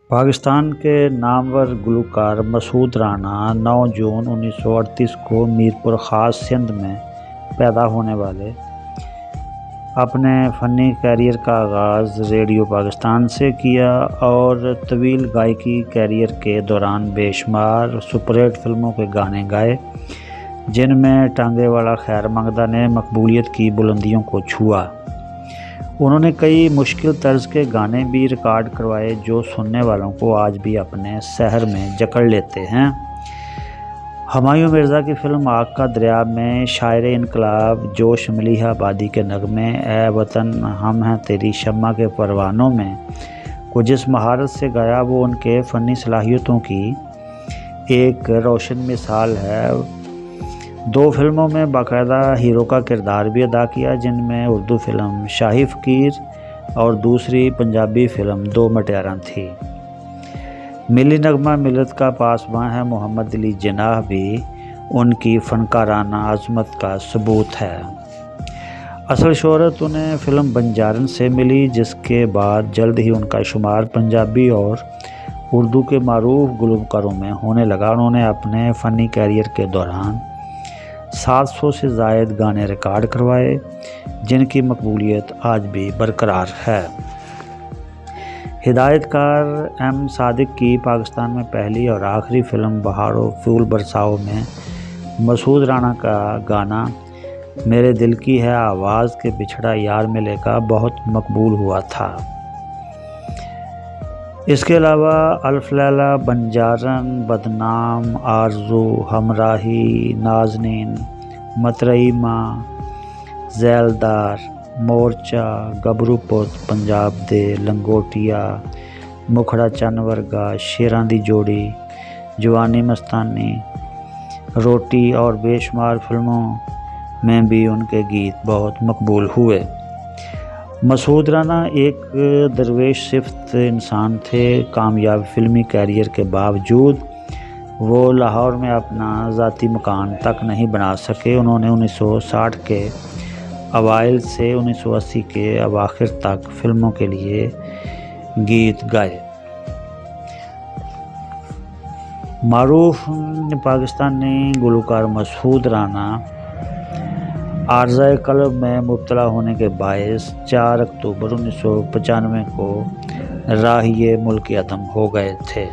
पाकिस्तान के नामवर गुलकार मसूद राना 9 जून 1938 को मीरपुर ख़ास सिंध में पैदा होने वाले अपने फ़नी कैरियर का आगाज़ रेडियो पाकिस्तान से किया और तवील गायकी कैरियर के दौरान बेशुमार सुपरहिट फिल्मों के गाने गाए, जिनमें टांगे वाला खैर मंगदा ने मकबूलियत की बुलंदियों को छुआ। उन्होंने कई मुश्किल तर्ज के गाने भी रिकॉर्ड करवाए जो सुनने वालों को आज भी अपने शहर में जकड़ लेते हैं। हुमायूं मिर्ज़ा की फिल्म आग का दरिया में शायर इनकलाब जोश मलीहा आबादी के नगमे ए वतन हम हैं तेरी शम्मा के परवानों में को जिस महारत से गाया वो उनके फ़नी सलाहियतों की एक रोशन मिसाल है। 2 फिल्मों में बाकायदा हीरो का किरदार भी अदा किया, जिनमें उर्दू फिल्म शाही फ़कीर और दूसरी पंजाबी फिल्म दो मटियारां थी। मिली नगमा मिलत का पासबां है मोहम्मद अली जिन्नाह भी उनकी फ़नकाराना अज़मत का सबूत है। असल शोहरत उन्हें फिल्म बंजारन से मिली, जिसके बाद जल्द ही उनका शुमार पंजाबी और उर्दू के मारूफ गुलकारों में होने लगा। उन्होंने अपने फ़नी कैरियर के दौरान 700 से ज़ायद गाने रिकॉर्ड करवाए, जिनकी मकबूलियत आज भी बरकरार है। हिदायतकार एम सादिक की पाकिस्तान में पहली और आखिरी फिल्म बहारो फूल बरसाओ में मसूद राना का गाना मेरे दिल की है आवाज़ के बिछड़ा यार मिले का बहुत मकबूल हुआ था। इसके अलावा अल्फ लैला, बंजारन, बदनाम, आरज़ू, हमराही, नाज़नीन, मतरईमा, ज़ैलदार, मोर्चा, गबरू पुत, पंजाब दे, लंगोटिया, मुखड़ा चन्न वर्गा, शेरां दी जोड़ी, जवानी मस्तानी, रोटी और बेशुमार फिल्मों में भी उनके गीत बहुत मकबूल हुए। मसूद राना एक दरवेश सिफ्त इंसान थे। कामयाब फिल्मी कैरियर के बावजूद वो लाहौर में अपना ज़ाती मकान तक नहीं बना सके। उन्होंने 1960 के अवाइल से 1980 के अवाखिर तक फिल्मों के लिए गीत गाए। मारूफ पाकिस्तानी गुलकार मसूद राना आर्ज़ाए क़ल्ब में मुब्तला होने के बायस 4 अक्टूबर 1995 को राहिए मुल्क अदम हो गए थे।